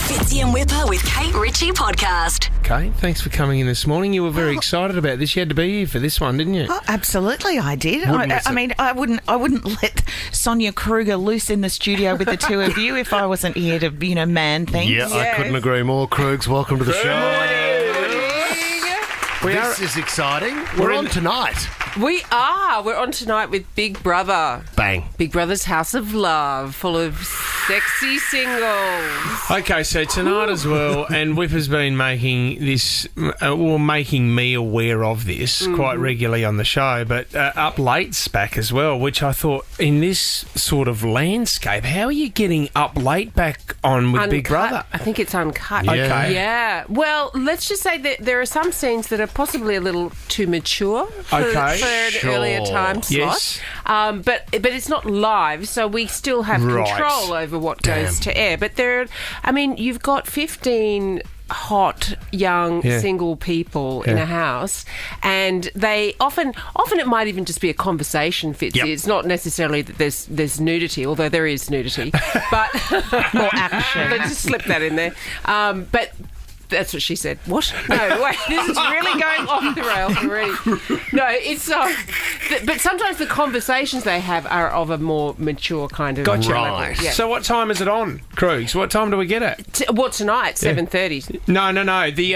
Fitzy and Whipper with Kate Ritchie podcast. Kate, thanks for coming in this morning. You were very excited about this. You had to be here for this one, didn't you? Oh, absolutely, I did. Wouldn't miss I it. mean, I wouldn't let Sonia Kruger loose in the studio with the two of you if I wasn't here to, man things. Yeah, I couldn't agree more. Krugs, welcome to the show. This is exciting. We're on tonight. We are. We're on tonight with Big Brother. Bang. Big Brother's House of Love, full of sexy singles. Okay, so tonight as well, and Whipper's been making this, making me aware of this quite regularly on the show, but Up Late's back as well, which I thought, in this sort of landscape, how are you getting Up Late back on with Big Brother? I think it's uncut. Yeah. Okay. Yeah. Well, let's just say that there are some scenes that are possibly a little too mature for Okay. an Sure. earlier time slot. Yes. But it's not live, so we still have Right. control over what goes to air. But you've got 15 hot young single people in a house, and they often it might even just be a conversation, Fitzy. Yep. It's not necessarily that there's nudity, although there is nudity, but More action. let's just slip that in there. But that's what she said. What? No, wait. This is really going off the rails already. No, it's but sometimes the conversations they have are of a more mature kind of Gotcha. level. Right. Yeah. So what time is it on, Krugs? What time do we get it? What tonight? 7:30. No. The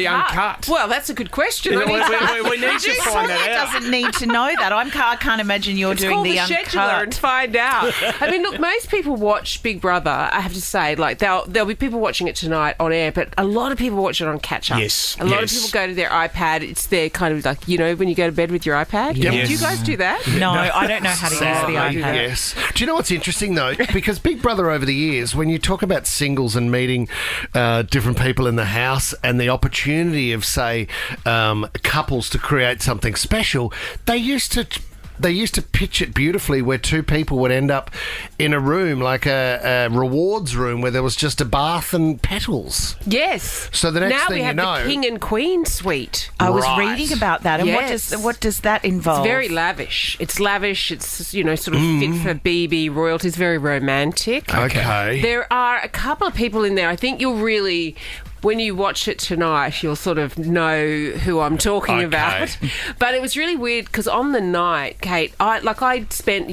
uncut. Well, that's a good question. we need to find that Sonia out. doesn't need to know that. I can't imagine you're doing Call the the uncut. scheduler and find out. I mean, look, most people watch Big Brother. I have to say, like there'll be people watching it tonight on air, but a lot of people watch it on catch up. Yes, a lot of yes. people go to their iPad. It's their kind of like when you go to bed with your iPad. Yes. Do you guys do that? No, I don't know how to use the Sadly, iPad. yes. Do you know what's interesting, though? Because Big Brother over the years, when you talk about singles and meeting different people in the house and the opportunity of, say, couples to create something special, they used to pitch it beautifully where two people would end up in a room, like a rewards room, where there was just a bath and petals. Yes. So the next now thing we have you know- the King and Queen suite. I was Right. reading about that, and Yes. what does that involve? It's very lavish. It's lavish. It's sort of fit for BB royalty. It's very romantic. Okay. There are a couple of people in there. I think you'll really, when you watch it tonight, you'll sort of know who I'm talking Okay. about. But it was really weird because on the night, Kate, I spent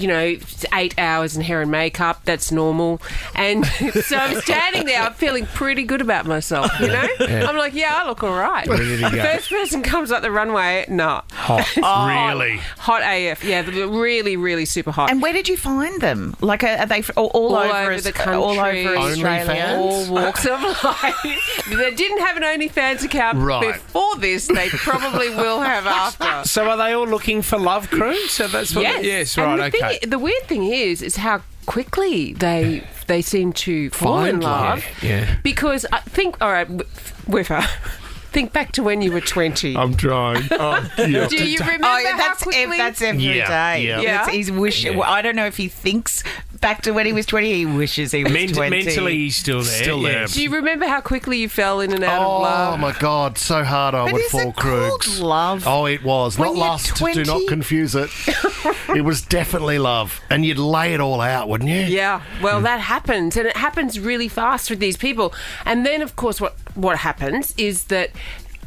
8 hours in hair and makeup. That's normal, and so I'm standing there. I'm feeling pretty good about myself. I'm like, I look all right. Ready to go. First person comes up the runway, no. Hot. Really? Hot AF, yeah, they're really, really super hot. And where did you find them? Like, are they all over the country, all over Australia? OnlyFans? all walks of life. They didn't have an OnlyFans account Right. before this. They probably will have after. So are they all looking for love, Krugs? So that's what. Yes, right. And Okay. the weird thing is how quickly they seem to fall in Find love. love. Yeah. Because I think, all right, Whipper, think back to when you were 20. I'm trying. Oh, yeah. Do you remember Oh, yeah, how quickly? that's every day. Yeah, yeah. Yeah. He's well, I don't know if he thinks back to when he was 20. He wishes he was 20. Mentally, he's still there. Still there. yes. Do you remember how quickly you fell in and out of love? Oh my God, so hard I But would is fall, it called Krugs. love? Oh, it was. When Not you're lust. 20? Do not confuse it. It was definitely love. And you'd lay it all out, wouldn't you? Yeah, well, that happens, and it happens really fast with these people. And then, of course, what happens is that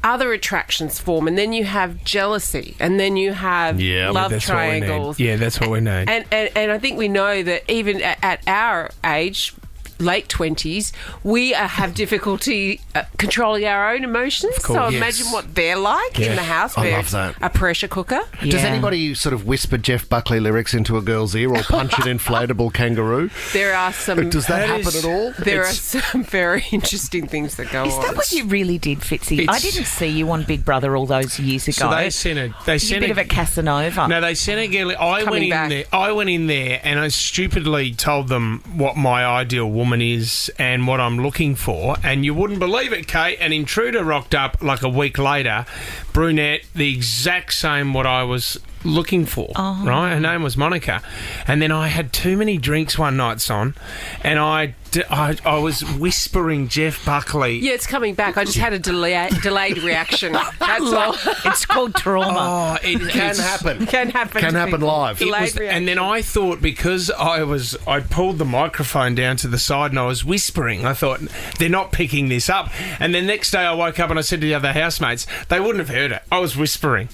other attractions form, and then you have jealousy, and then you have love That's what we need. triangles. Yeah, that's what we need. And I think we know that even at our age, late 20s, we have difficulty controlling our own emotions. So yes. imagine what they're like in the house. I where love it's that. a pressure cooker. Does Yeah. anybody sort of whisper Jeff Buckley lyrics into a girl's ear or punch an inflatable kangaroo? There are some. Does that happen is- at all? There are some very interesting things that go Is on. that what you really did, Fitzy? I It's- didn't see you on Big Brother all those years ago. So they sent a. They You're a sent bit of a Casanova. No, they sent a girl. I Coming back. went in there, and I stupidly told them what my ideal woman is and what I'm looking for. And you wouldn't believe it, Kate. An intruder rocked up like a week later, brunette, the exact same what I was looking for, right? Her name was Monica. And then I had too many drinks one night, Son, and I was whispering Jeff Buckley. Yeah, it's coming back. I just had a delayed reaction. That's all. It's called trauma. Oh, it Can happen. Can happen. Can to happen people. live. Delayed And reaction. then I thought, because I pulled the microphone down to the side and I was whispering, I thought, they're not picking this up. And the next day I woke up and I said to the other housemates, they wouldn't have heard it. I was whispering.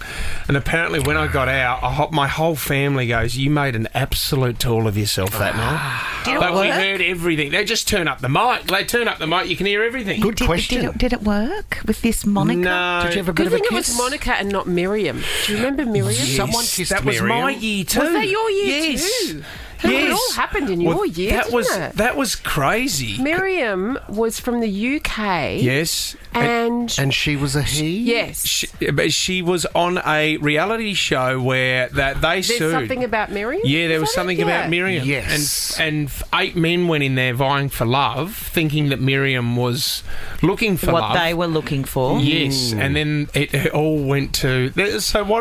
And apparently when I got out, my whole family goes, you made an absolute tool of yourself that night. Did it But we work? heard everything. They just turn up the mic. They turn up the mic, you can hear everything. Good question. Did it work with this Monica? No. Did you have a bit Good of a thing it kiss? was Monica and not Miriam. Do you remember Miriam? Someone kissed that was Miriam. my year too. Was that your year Yes. too? It all happened in your year, didn't it? That was crazy. Miriam was from the UK. Yes. And And she was a he? yes. She was on a reality show where they There's sued. something about Miriam? Yeah, there Is was that something it? about Yeah. Miriam. Yes. And 8 men went in there vying for love, thinking that Miriam was looking for What love. they were looking for. Yes, and then it all went to. So what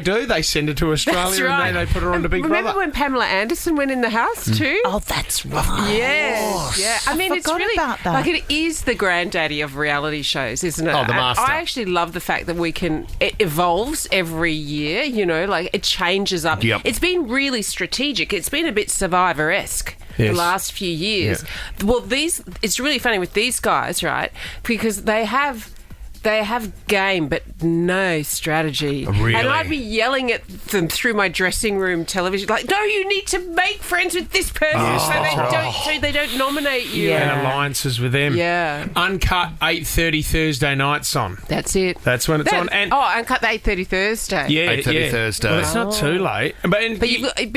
do? They send her to Australia That's right. and then they put her on to Big Remember Brother. when Pamela Anderson went in the house too? Oh, that's right. Yes, yeah. I mean, it's forgot really about that. like it is the granddaddy of reality shows, isn't it? Oh, the And master. I actually love the fact that it evolves every year. You know, like it changes up. Yep. It's been really strategic. It's been a bit Survivor-esque. The Yes. last few years. Well, it's really funny with these guys, right? Because they have game, but no strategy. Really? And I'd be yelling at them through my dressing room television, like, "No, you need to make friends with this person, so they don't nominate you." Yeah. And alliances with them. Yeah. Uncut 8:30 Thursday nights on. That's it. That's when it's on. And Uncut the 8:30 Thursday. yeah, 8:30 Thursday. Well, it's not too late. But But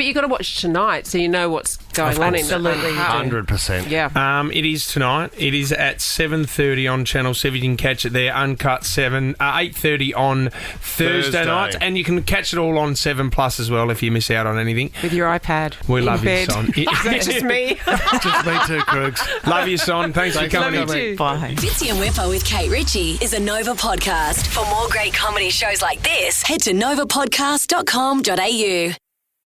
you got to watch tonight, so you know what's going on. Absolutely. In Uncut. 100%. Yeah. It is tonight. It is at 7:30 on Channel 7. You can catch it there. Uncut 8:30 on Thursday nights, and you can catch it all on 7 Plus as well if you miss out on anything. With your iPad. We in love you, bed. Son. Is that just me? Just me too, Crooks. Love you, Son. Thanks for coming. Love you too. Bye. Fitzy and Whipper with Kate Ritchie is a Nova podcast. For more great comedy shows like this, head to novapodcast.com.au.